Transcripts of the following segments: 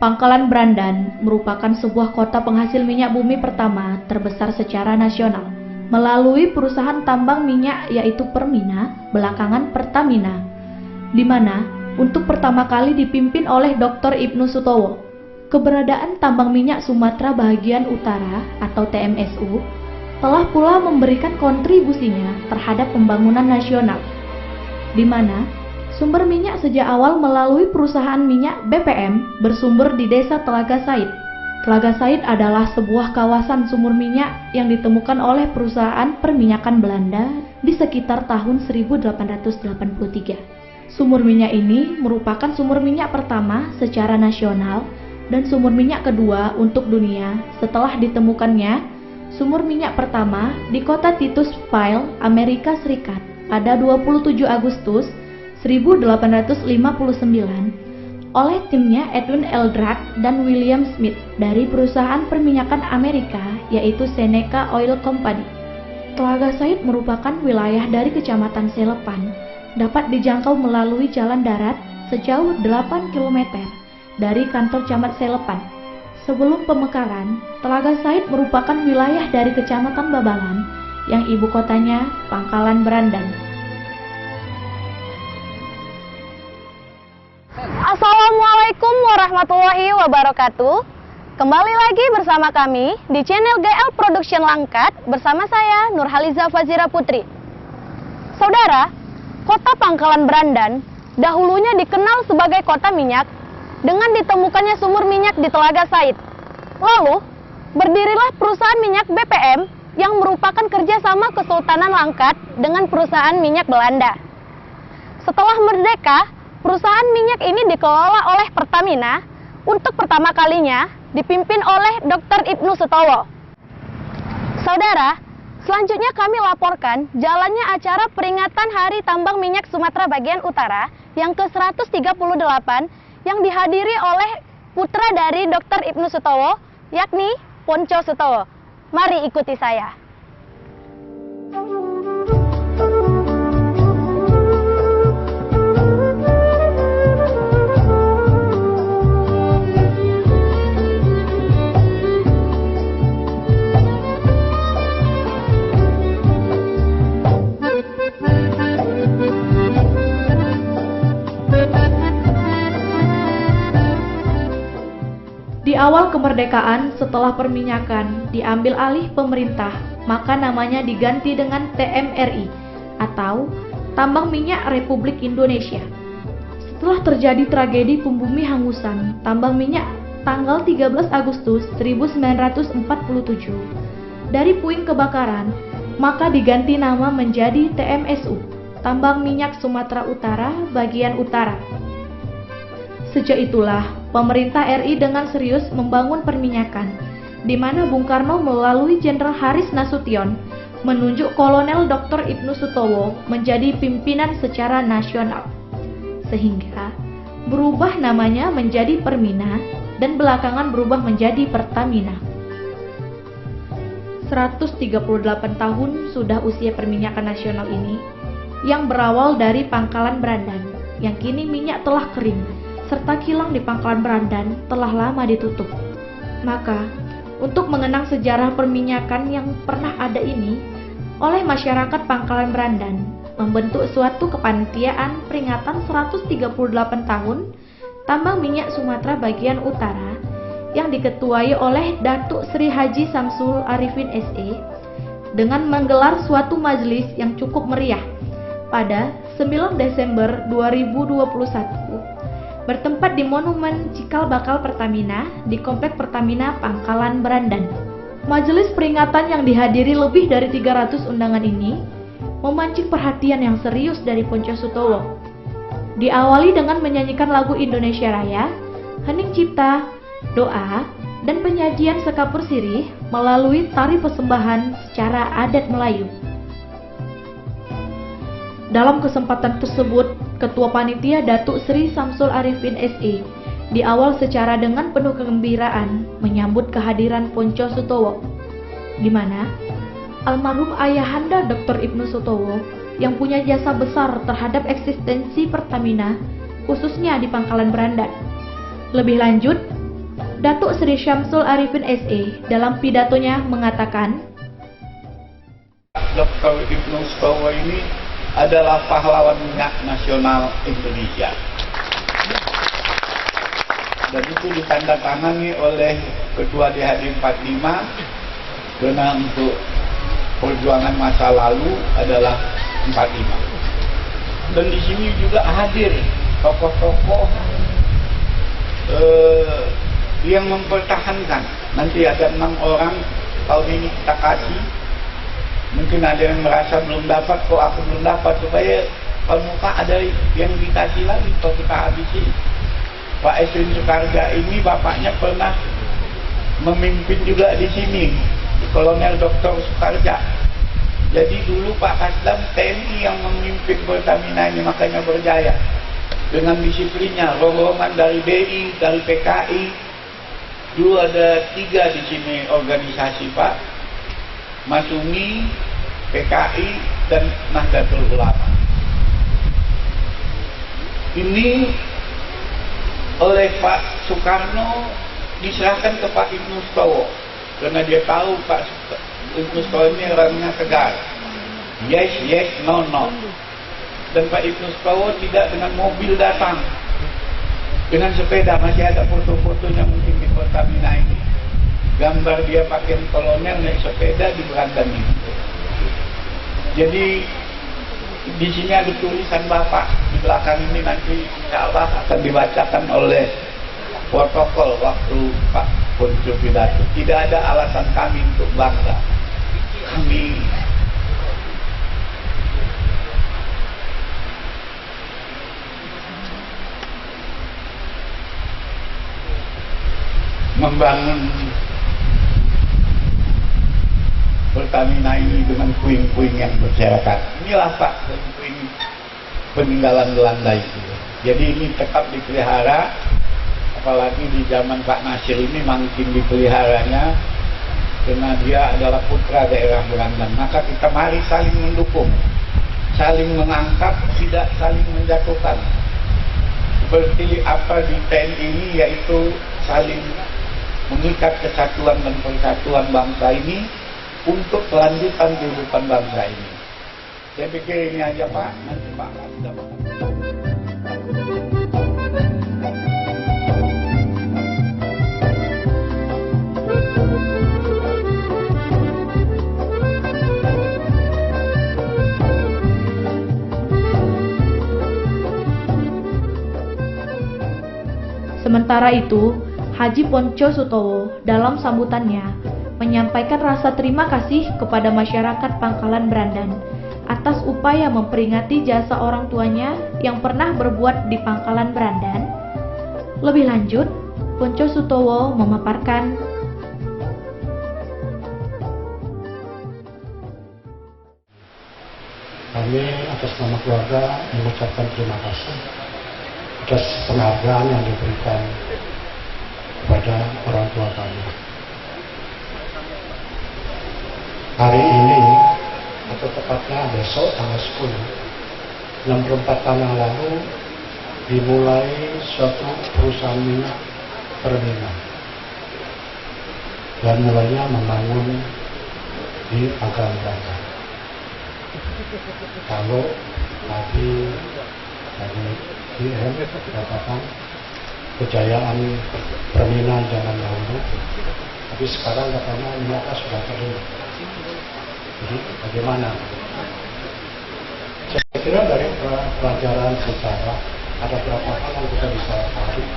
Pangkalan Brandan merupakan sebuah kota penghasil minyak bumi pertama terbesar secara nasional, melalui perusahaan tambang minyak yaitu Permina, belakangan Pertamina, di mana untuk pertama kali dipimpin oleh Dr. Ibnu Sutowo. Keberadaan tambang minyak Sumatera Bagian Utara atau TMSU telah pula memberikan kontribusinya terhadap pembangunan nasional, di mana sumber minyak sejak awal melalui perusahaan minyak BPM bersumber di desa Telaga Said. Telaga Said adalah sebuah kawasan sumur minyak yang ditemukan oleh perusahaan perminyakan Belanda di sekitar tahun 1883. Sumur minyak ini merupakan sumur minyak pertama secara nasional dan sumur minyak kedua untuk dunia setelah ditemukannya sumur minyak pertama di kota Titusville, Amerika Serikat pada 27 Agustus 1859 oleh timnya Edwin Eldred dan William Smith dari perusahaan perminyakan Amerika yaitu Seneca Oil Company. Telaga Said merupakan wilayah dari Kecamatan Selepan, dapat dijangkau melalui jalan darat sejauh 8 km dari kantor Camat Selepan. Sebelum pemekaran, Telaga Said merupakan wilayah dari Kecamatan Babalan yang ibu kotanya Pangkalan Brandan. Assalamualaikum warahmatullahi wabarakatuh. Kembali lagi bersama kami di channel GL Production Langkat bersama saya Nurhaliza Fazira Putri. Saudara, kota Pangkalan Brandan dahulunya dikenal sebagai kota minyak dengan ditemukannya sumur minyak di Telaga Said. Lalu, berdirilah perusahaan minyak BPM yang merupakan kerjasama Kesultanan Langkat dengan perusahaan minyak Belanda. Setelah merdeka, perusahaan minyak ini dikelola oleh Pertamina untuk pertama kalinya dipimpin oleh Dr. Ibnu Sutowo. Saudara, selanjutnya kami laporkan jalannya acara peringatan Hari Tambang Minyak Sumatera Bagian Utara yang ke-138 yang dihadiri oleh putra dari Dr. Ibnu Sutowo, yakni Ponco Sutowo. Mari ikuti saya. Di awal kemerdekaan setelah perminyakan diambil alih pemerintah, maka namanya diganti dengan TMRI atau Tambang Minyak Republik Indonesia. Setelah terjadi tragedi pembumi hangusan tambang minyak tanggal 13 Agustus 1947 dari puing kebakaran, maka diganti nama menjadi TMSU, Tambang Minyak Sumatera Utara Bagian Utara. Sejak itulah pemerintah RI dengan serius membangun perminyakan, di mana Bung Karno melalui Jenderal Haris Nasution menunjuk Kolonel Dr. Ibnu Sutowo menjadi pimpinan secara nasional, sehingga berubah namanya menjadi Permina dan belakangan berubah menjadi Pertamina. 138 tahun sudah usia perminyakan nasional ini, yang berawal dari Pangkalan Brandan, yang kini minyak telah kering serta kilang di Pangkalan Brandan telah lama ditutup. Maka, untuk mengenang sejarah perminyakan yang pernah ada ini, oleh masyarakat Pangkalan Brandan membentuk suatu kepanitiaan peringatan 138 tahun Tambang Minyak Sumatera Bagian Utara yang diketuai oleh Datuk Sri Haji Samsul Arifin SE dengan menggelar suatu majelis yang cukup meriah pada 9 Desember 2021 bertempat di Monumen Cikal Bakal Pertamina di Komplek Pertamina Pangkalan Brandan. Majelis peringatan yang dihadiri lebih dari 300 undangan ini memancing perhatian yang serius dari Ponco Sutowo. Diawali dengan menyanyikan lagu Indonesia Raya, Hening Cipta, doa, dan penyajian sekapur sirih melalui tari persembahan secara adat Melayu. Dalam kesempatan tersebut, Ketua Panitia Datuk Sri Samsul Arifin SE di awal secara dengan penuh kegembiraan menyambut kehadiran Ponco Sutowo, di mana almarhum ayahanda Dr. Ibnu Sutowo yang punya jasa besar terhadap eksistensi Pertamina, khususnya di Pangkalan Brandan. Lebih lanjut, Datuk Sri Syamsul Arifin SE dalam pidatonya mengatakan, Dr. Ibnu Stowo ini adalah pahlawan minyak nasional Indonesia. Dan itu ditandatangani oleh Ketua DHD 45 karena untuk perjuangan masa lalu adalah 45. Dan di sini juga hadir tokoh-tokoh yang mempertahankan. Nanti ada 6 orang tahun ini kita kasih. Mungkin ada yang merasa belum dapat, kok aku belum dapat, supaya pemuka ada yang dikasih lagi kalau kita habisi. Pak Eswin Sukarja ini bapaknya pernah memimpin juga di sini, Kolonel Dr. Sukarja. Jadi dulu Pak Kasdam TNI yang memimpin Pertamina ini, makanya berjaya dengan disiplinnya. Rombongan dari BI, dari PKI, dulu ada 3 di sini organisasi Pak, Masumi, PKI, dan Nahdlatul Ulama. Ini oleh Pak Soekarno diserahkan ke Pak Ibnu Stowo karena dia tahu Pak Ibnu Stowo ini orangnya tegar, yes yes, no no. Dan Pak Ibnu Stowo tidak dengan mobil datang, dengan sepeda. Masih ada foto-fotonya mungkin di Pertamina ini, gambar dia pakai kolonel naik sepeda di beranda ini. Jadi di sini ada tulisan Bapak di belakang ini, nanti insya Allah akan dibacakan oleh protokol waktu Pak Ponco pidato. Tidak ada alasan kami untuk bangga. Kami membangun Pertamina ini dengan puing-puing yang berserakan. Inilah Pak, puing peninggalan Belanda itu. Jadi ini tetap dipelihara, apalagi di zaman Pak Nasir ini makin dipeliharanya karena dia adalah putra daerah Berandan. Maka kita mari saling mendukung, saling mengangkat, tidak saling menjatuhkan. Seperti apa di TNI ini, yaitu saling mengikat kesatuan dan persatuan bangsa ini untuk kelanjutan kehidupan bangsa ini. Saya pikir ini aja Pak, nanti Pak Kasdam. Sementara itu, Haji Ponco Sutowo dalam sambutannya menyampaikan rasa terima kasih kepada masyarakat Pangkalan Berandan atas upaya memperingati jasa orang tuanya yang pernah berbuat di Pangkalan Berandan. Lebih lanjut, Ponco Sutowo memaparkan, kami atas nama keluarga mengucapkan terima kasih atas penghargaan yang diberikan kepada orang tua kami. Hari ini, atau tepatnya besok tanggal 10, 64 tahun yang lalu dimulai suatu perusahaan minyak Pertamina dan mulainya membangun di Pangkalan Berandan. Kalau tadi dari DM katakan kejayaan Pertamina zaman dahulu, tapi sekarang katanya minyaknya sudah kering. Jadi bagaimana? Saya kira dari pelajaran sejarah ada beberapa hal yang kita bisa tarik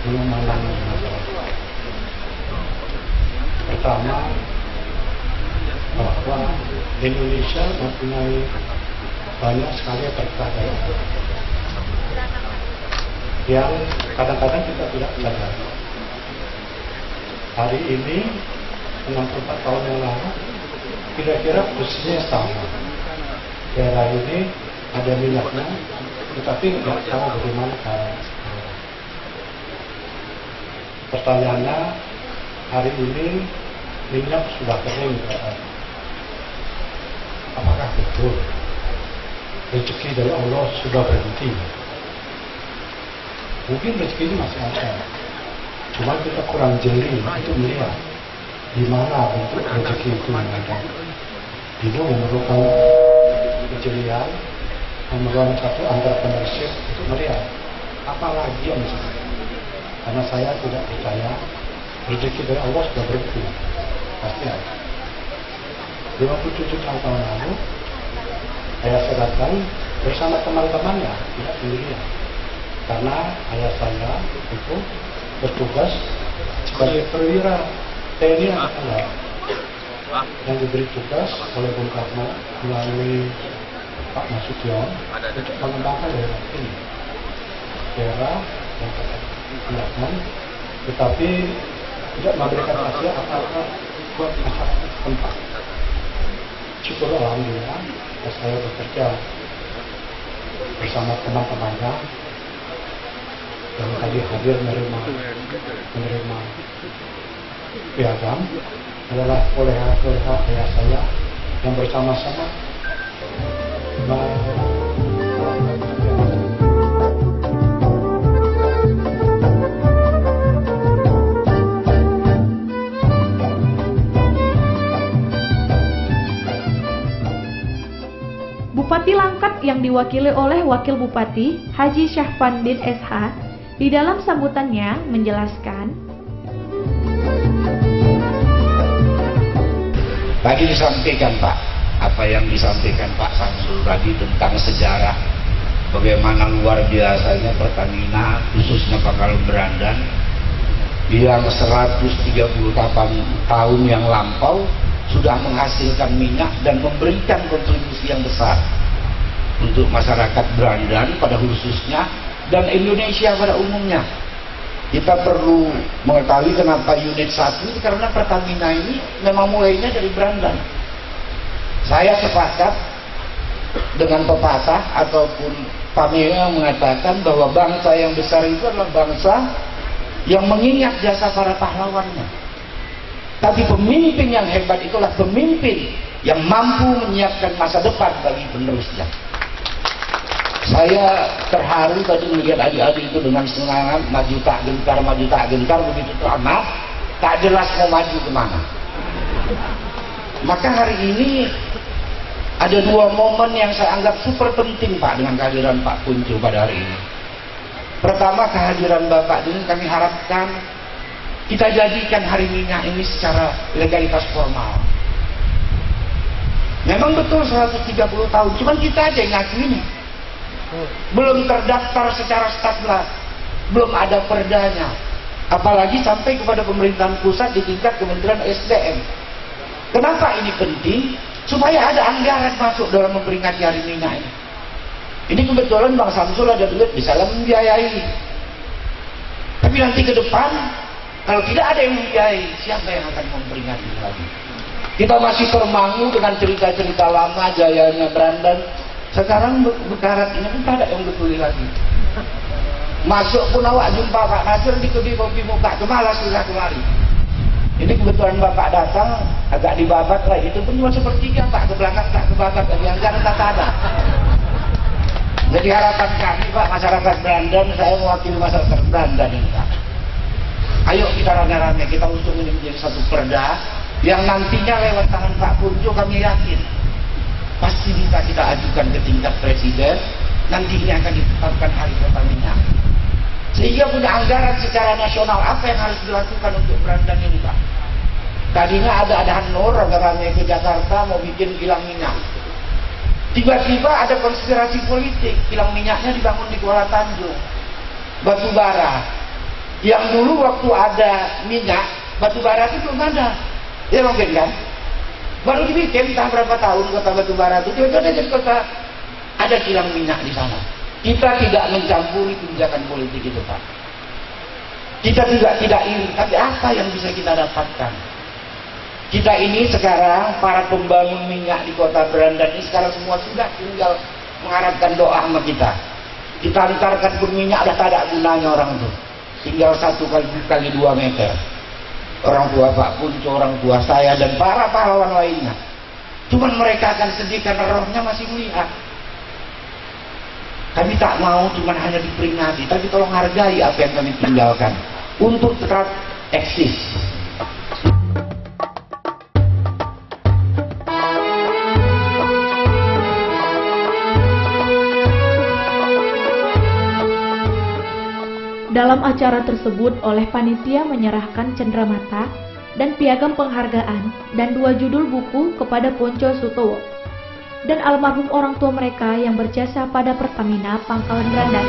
mengenai masalah. Pertama, bahwa Indonesia mempunyai banyak sekali perkara yang kadang-kadang kita tidak sadari. Hari ini 64 tahun yang lalu kira-kira posisinya sama. Daerah ini ada minyaknya, tetapi nggak tahu bagaimana caranya. Pertanyaannya, hari ini minyak sudah kering. Apakah betul rezeki dari Allah sudah berhenti? Mungkin rezeki ini masih ada, Cuma kita kurang jeli untuk melihat di mana bentuk rezeki itu yang ada. Itu memerlukan kejelian, memerlukan satu entrepreneurship untuk melihat apa lagi yang bisa. Karena saya tidak percaya rezeki dari Allah sudah berhenti, pasti ada. 57 tahun lalu ayah saya datang bersama teman-temannya, tidak sendirian. Karena ayah saya itu bertugas sebagai perwira TNI Angkatan Laut yang diberi tugas oleh Bung Karno melalui Pak Nasution untuk mengembangkan daerah ini, daerah yang kelihatan, tetapi tidak memberikan hasil apa-apa buat masyarakat setempat. Syukur alhamdulillah, saya bekerja bersama teman-temannya yang tadi hadir menerima piagam adalah kolega-kolega ayah saya yang bersama-sama Bupati Langkat yang diwakili oleh Wakil Bupati Haji Syahfandin SH di dalam sambutannya menjelaskan, tadi disampaikan Pak, apa yang disampaikan Pak Samsul tadi tentang sejarah bagaimana luar biasanya Pertamina khususnya Pangkalan Berandan yang 138 tahun yang lampau sudah menghasilkan minyak dan memberikan kontribusi yang besar untuk masyarakat Berandan pada khususnya dan Indonesia pada umumnya. Kita perlu mengetahui kenapa unit 1 karena Pertamina ini memang mulainya dari Berandan. Saya sepakat dengan pepatah ataupun pamela yang mengatakan bahwa bangsa yang besar itu adalah bangsa yang mengingat jasa para pahlawannya. Tapi pemimpin yang hebat itulah pemimpin yang mampu menyiapkan masa depan bagi penerusnya. Saya terharu tadi melihat adik-adik itu dengan semangat maju tak gentar begitu amat, tak jelas mau maju kemana. Maka hari ini ada dua momen yang saya anggap super penting Pak dengan kehadiran Pak Punco pada hari ini. Pertama, kehadiran Bapak ini kami harapkan kita jadikan hari minyak ini secara legalitas formal. Memang betul 130 tahun, cuman kita aja yang ngakuinnya. Belum terdaftar secara statlas, belum ada perdanya, apalagi sampai kepada pemerintahan pusat di tingkat Kementerian SDM. Kenapa ini penting? Supaya ada anggaran masuk dalam memperingati hari minyak ini. Ini kebetulan Bang Samsul ada duit bisa membiayai. Tapi nanti ke depan kalau tidak ada yang membiayai, siapa yang akan memperingati lagi? Kita masih termangu dengan cerita-cerita lama jayanya Berandan. Sekarang bekarat ini pun tak ada yang betuli lagi. Masuk pun awak jumpa Pak Nasir di kedai kopi muka kemalas sudah kemari. Ini kebetulan Bapak datang agak dibabat lah, itu pun cuma sepertiga Pak, ke belakang tak kebabat, yang anggaran tak ada. Jadi harapan kami Pak, masyarakat Berandan, saya mewakili masyarakat Berandan ini Pak. Ayo kita rame-rame, kita usung ini menjadi satu perda yang nantinya lewat tangan Pak Punco kami yakin pasti bisa kita ajukan ke tingkat presiden. Nanti ini akan ditetapkan hari Pertamina sehingga punya anggaran secara nasional apa yang harus dilakukan untuk Berandan ini Pak. Tadinya ada Nur rame ke Jakarta mau bikin kilang minyak, tiba-tiba ada konspirasi politik, kilang minyaknya dibangun di Kuala Tanjung, batu bara yang dulu waktu ada minyak batu bara itu belum ada, ya mungkin kan baru dibikin entah berapa tahun kota batubara itu tiba-tiba jadi kota ada kilang minyak di sana. Kita tidak mencampuri kebijakan politik itu Pak. Kita juga tidak iri, tapi apa yang bisa kita dapatkan? Kita ini sekarang para pembangun minyak di kota Berandan ini sekarang semua sudah tinggal mengharapkan doa sama kita. Kita antarkan pun minyak dah tak ada gunanya orang itu. Tinggal 1 kali 2 meter. Orang tua Pak Punco, orang tua saya dan para pahlawan lainnya. Cuman mereka akan sedih karena rohnya masih melihat. Kami tak mau cuman hanya diperingati, tapi tolong hargai apa yang kami tinggalkan. untuk tetap eksis. Dalam acara tersebut oleh panitia menyerahkan cenderamata dan piagam penghargaan dan 2 judul buku kepada Ponco Sutowo dan almarhum orang tua mereka yang berjasa pada Pertamina Pangkalan Brandan.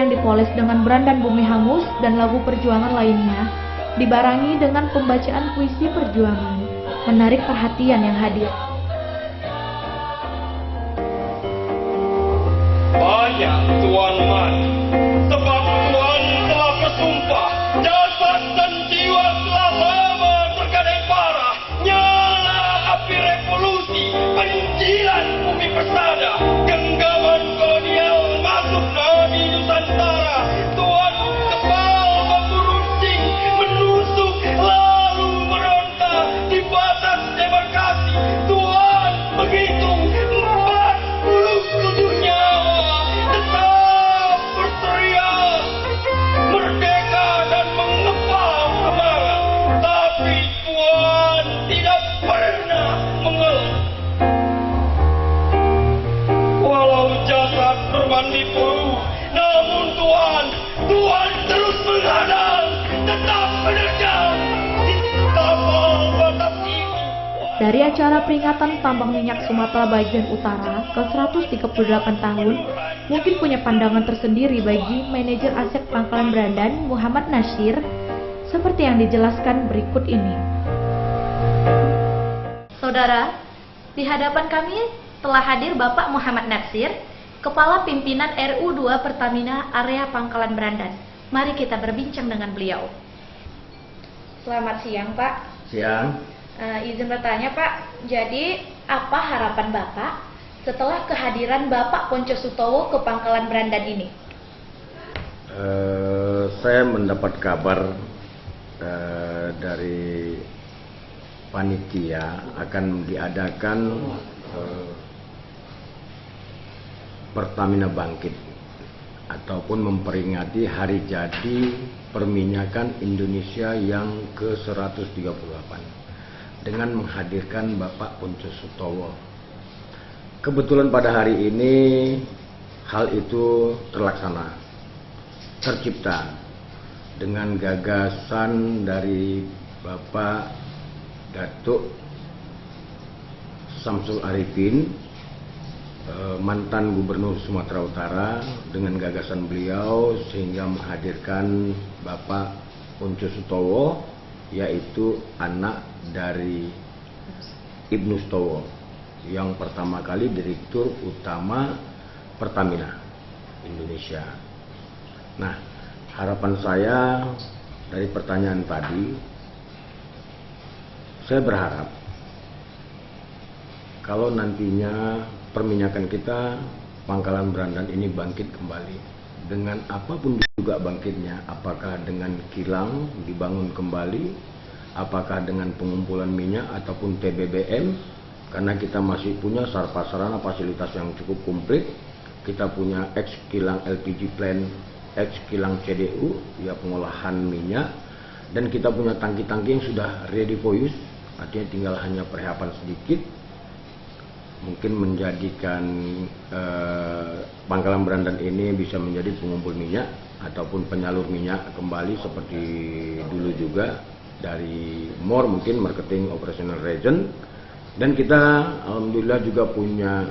Dipoles dengan Brandan Bumi Hangus dan lagu perjuangan lainnya, dibarengi dengan pembacaan puisi perjuangan, menarik perhatian yang hadir. Banyak Tuan mati, sebab Tuan telah bersumpah, jasad dan jiwa telah lama tergadai parah. Nyala api revolusi, penjilat bumi persada, genggaman kolonial masuk nadi Nusantara. Tuan kebal bambu runcing, menusuk lalu meronta di batas demarkasi. Tuan menghitung 47 nyawa, tetap berteriak merdeka dan mengepal semangat. Tapi Tuan tidak pernah mengeluh. Walau jasad berbandi peluh, namun Tuan terus menghadang, tetap menerjang di kapal batas ini. Dari acara peringatan tambang minyak Sumatera bagian utara ke 138 tahun, mungkin punya pandangan tersendiri bagi manajer aset Pangkalan Brandan Muhammad Natsir, seperti yang dijelaskan berikut ini. Saudara, di hadapan kami telah hadir Bapak Muhammad Natsir, Kepala Pimpinan RU2 Pertamina Area Pangkalan Brandan. Mari kita berbincang dengan beliau. Selamat siang, Pak. Siang. Izin bertanya, Pak, jadi apa harapan Bapak setelah kehadiran Bapak Ponco Sutowo ke Pangkalan Brandan ini? Saya mendapat kabar dari panitia akan diadakan Pertamina Bangkit ataupun memperingati hari jadi perminyakan Indonesia yang ke-138 dengan menghadirkan Bapak Ponco Sutowo. Kebetulan pada hari ini hal itu terlaksana, tercipta dengan gagasan dari Bapak Datuk Samsul Arifin, mantan Gubernur Sumatera Utara, dengan gagasan beliau sehingga menghadirkan Bapak Ponco Sutowo, yaitu anak dari Ibnu Sutowo yang pertama kali Direktur Utama Pertamina Indonesia. Nah, harapan saya dari pertanyaan tadi, saya berharap kalau nantinya perminyakan kita Pangkalan Brandan ini bangkit kembali dengan apapun juga bangkitnya, apakah dengan kilang dibangun kembali, apakah dengan pengumpulan minyak ataupun TBBM, karena kita masih punya sarana fasilitas yang cukup komplit. Kita punya ex kilang LPG plant, ex kilang CDU, ya pengolahan minyak, dan kita punya tangki-tangki yang sudah ready for use, artinya tinggal hanya persiapan sedikit, mungkin menjadikan Pangkalan Brandan ini bisa menjadi pengumpul minyak ataupun penyalur minyak kembali seperti dulu juga dari MOR, mungkin Marketing Operational Region. Dan kita alhamdulillah juga punya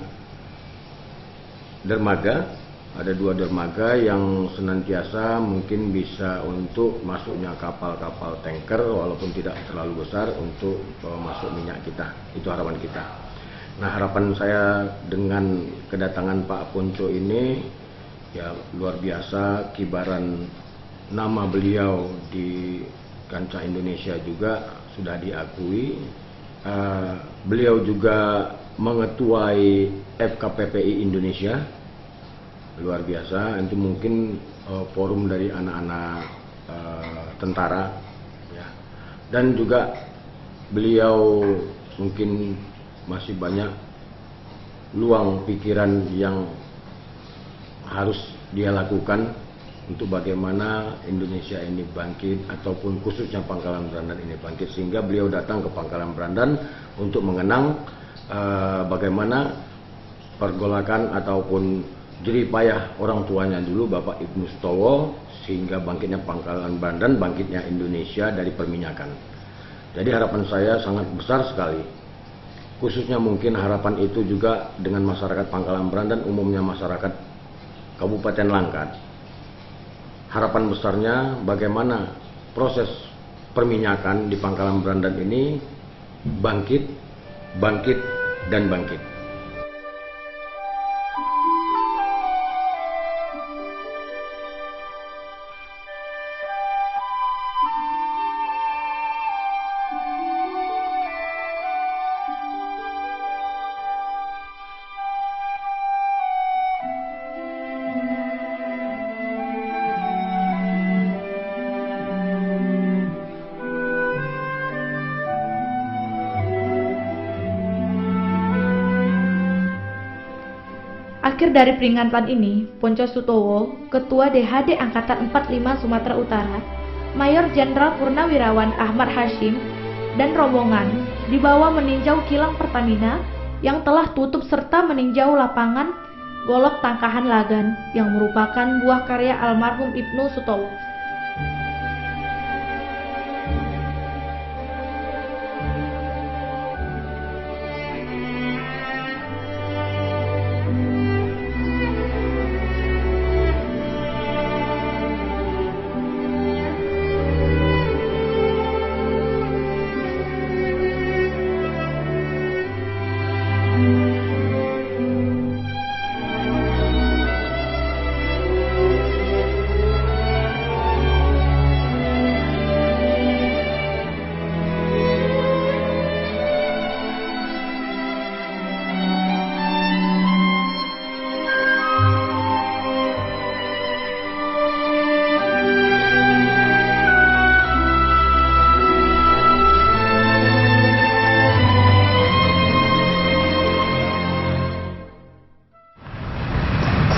dermaga, ada 2 dermaga yang senantiasa mungkin bisa untuk masuknya kapal-kapal tanker walaupun tidak terlalu besar untuk masuk minyak kita. Itu harapan kita. Nah, harapan saya dengan kedatangan Pak Ponco ini ya luar biasa, kibaran nama beliau di kancah Indonesia juga sudah diakui. Beliau juga mengetuai FKPPI Indonesia, luar biasa. Itu mungkin forum dari anak-anak tentara, ya. Dan juga beliau mungkin masih banyak luang pikiran yang harus dia lakukan untuk bagaimana Indonesia ini bangkit, ataupun khususnya Pangkalan Berandan ini bangkit, sehingga beliau datang ke Pangkalan Berandan untuk mengenang bagaimana pergolakan ataupun jerih payah orang tuanya dulu, Bapak Ibnu Sutowo, sehingga bangkitnya Pangkalan Berandan, bangkitnya Indonesia dari perminyakan. Jadi harapan saya sangat besar sekali, khususnya mungkin harapan itu juga dengan masyarakat Pangkalan Berandan, umumnya masyarakat Kabupaten Langkat. Harapan besarnya bagaimana proses perminyakan di Pangkalan Berandan ini bangkit, dan bangkit. Akhir dari peringatan ini, Ponco Sutowo, Ketua DHD Angkatan 45 Sumatera Utara, Mayor Jenderal Purnawirawan Ahmad Hashim, dan rombongan dibawa meninjau kilang Pertamina yang telah tutup serta meninjau lapangan Golok Tangkahan Lagan yang merupakan buah karya almarhum Ibnu Sutowo.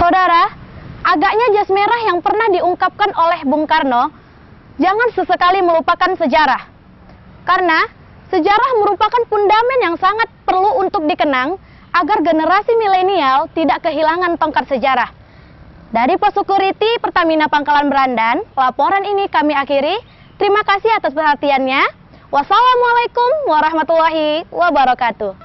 Saudara, agaknya jas merah yang pernah diungkapkan oleh Bung Karno, jangan sesekali melupakan sejarah. Karena sejarah merupakan fundamen yang sangat perlu untuk dikenang agar generasi milenial tidak kehilangan tongkat sejarah. Dari Pos Security Pertamina Pangkalan Berandan, laporan ini kami akhiri. Terima kasih atas perhatiannya. Wassalamualaikum warahmatullahi wabarakatuh.